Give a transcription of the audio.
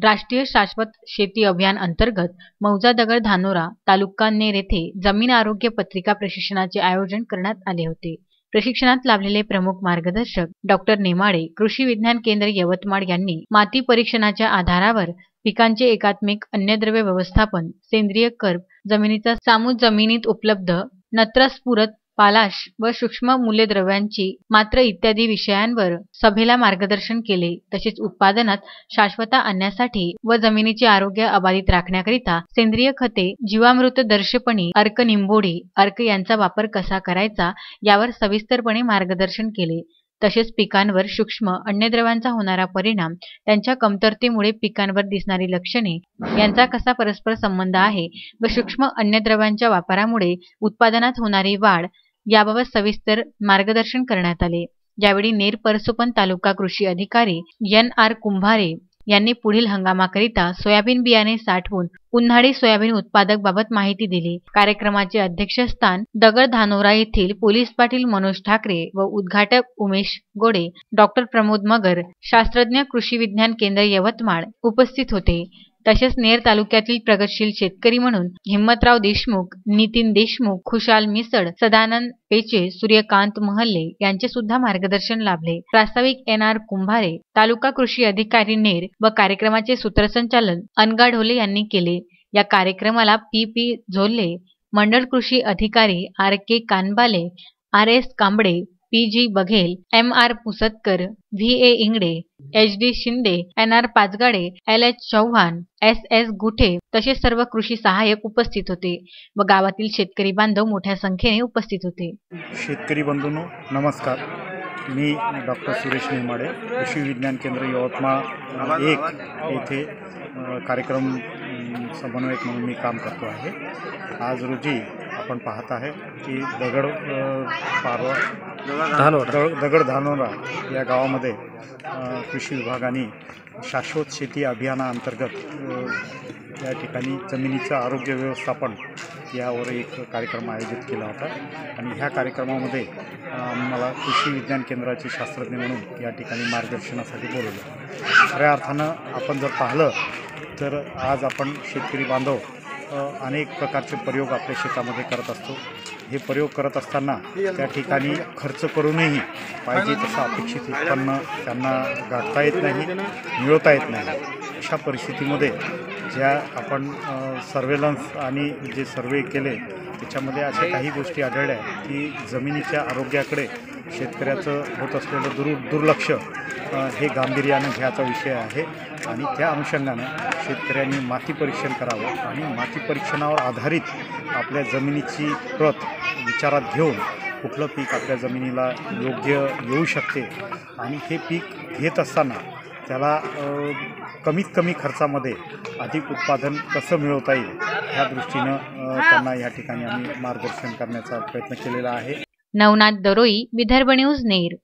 राष्ट्रीय शाश्वत शेती अभियान अंतर्गत मौजा दगड धानोरा तालुका नेर येथे जमीन आरोग्य पत्रिका प्रशिक्षणाचे आयोजन करण्यात आले होते। प्रशिक्षणात लाभलेले प्रमुख मार्गदर्शक डॉक्टर नेमाडे, कृषी विज्ञान केंद्र यवतमाळ यांनी माती परीक्षणाच्या आधारावर पिकांचे एकात्मिक अन्नद्रव्य व्यवस्थापन, सेंद्रिय कर्ब, जमिनीचा सामूज जमिनीत उपलब्ध नत्रस्फुरत पालाश व सूक्ष्म मूल्यद्रव्यांची मात्रा इत्यादी विषयांवर सभेला मार्गदर्शन केले। तसेच उत्पादनात शाश्वतता आणण्यासाठी व जमिनीचे आरोग्य अबाधित राखण्याकरिता सेंद्रिय खते, जीवामृत दर्शपणी, अर्क निंबोडी, अर्क यांचा वापर कसा करायचा यावर सविस्तरपणे मार्गदर्शन केले। तसेच पिकांवर सूक्ष्म अन्नद्रव्यांचा होणारा परिणाम, त्यांच्या कमतरतेमुळे पिकांवर दिसणारी लक्षणे यांचा कसा परस्पर संबंध आहे व सूक्ष्म अन्नद्रव्यांच्या वापरामुळे उत्पादनात होणारी वाढ याबाबत सविस्तर मार्गदर्शन करण्यात आले। यावेळी नेर परसोपन तालुका कृषी अधिकारी NR कुंभारे यांनी पुढील हंगामाकरिता सोयाबीन बियाणे साठवून उन्हाळी सोयाबीन उत्पादक बाबत माहिती दिली। कार्यक्रमाचे अध्यक्षस्थान दगड धानोरा येथील पोलीस पाटील मनोज ठाकरे व उद्घाटक उमेश गोडे, डॉक्टर प्रमोद मगर, शास्त्रज्ञ कृषी विज्ञान केंद्र यवतमाळ उपस्थित होते। तसेच नेर तालुक्यातील प्रगतशील शेतकरी म्हणून हिम्मतराव देशमुख, नितीन देशमुख, खुशाल मिसळ, सदानंद पेचे, सूर्यकांत महल्ले यांचे सुद्धा मार्गदर्शन लाभले। प्रास्ताविक NR कुंभारे, तालुका कृषी अधिकारी नेर व कार्यक्रमाचे सूत्रसंचालन अनगा ढोले यांनी केले। या कार्यक्रमाला PP झोल्ले, मंडळ कृषी अधिकारी RK कानबाले, RS कांबळे, PG बघेल, MR Pustakar, VA Ingade, HD Shinde, NR पाचगाडे, LH Chavan, SS गुठे तसेच सर्व कृषी सहाय्यक उपस्थित होते व गावातील शेतकरी बांधव मोठ्या संख्येने उपस्थित होते। शेतकरी बंधूंनो नमस्कार, मी डॉक्टर सुरेश नेमाडे, कृषी विज्ञान केंद्र यवतमाळ 1 येथे कार्यक्रम समन्वयक म्हणून मी काम करतो आहे। आज रोजी आपण पाहत आहे की दगड धानोरा या गावामध्ये कृषी विभागाने शाश्वत शेती अभियानाअंतर्गत या ठिकाणी जमिनीचं आरोग्य व्यवस्थापन यावर एक कार्यक्रम आयोजित केला होता आणि ह्या कार्यक्रमामध्ये मला कृषी विज्ञान केंद्राचे शास्त्रज्ञ म्हणून या ठिकाणी मार्गदर्शनासाठी बोलवलं। खऱ्या अर्थानं आपण जर पाहिलं तर आज आपण शेतकरी बांधव अनेक प्रकारचे प्रयोग आपल्या शेतामध्ये करत असतो। हे प्रयोग करत असताना त्या ठिकाणी खर्च करूनही पाहिजे तसं अपेक्षित उत्पन्न त्यांना गाठता येत नाही, मिळवता येत नाही। अशा परिस्थितीमध्ये ज्या आपण सर्वेलन्स आणि जे सर्वे केले त्याच्यामध्ये अशा काही गोष्टी आढळल्या की जमिनीच्या आरोग्याकडे शेतकऱ्याचं होत असलेलं दुर्लक्ष हे गांभीर्यानं घ्यायचा विषय आहे आणि त्या अनुषंगानं शेतकऱ्यांनी माती परीक्षण करावं आणि माती परीक्षणावर आधारित आपल्या जमिनीची प्रत विचारात घेऊन कुठलं पीक आपल्या जमिनीला योग्य येऊ शकते आणि हे पीक घेत असताना त्याला कमीत कमी खर्चामध्ये अधिक उत्पादन कसं मिळवता येईल ह्या दृष्टीनं त्यांना या ठिकाणी आम्ही मार्गदर्शन करण्याचा प्रयत्न केलेला आहे। नवनाथ दरोई, विदर्भ न्यूज नेर।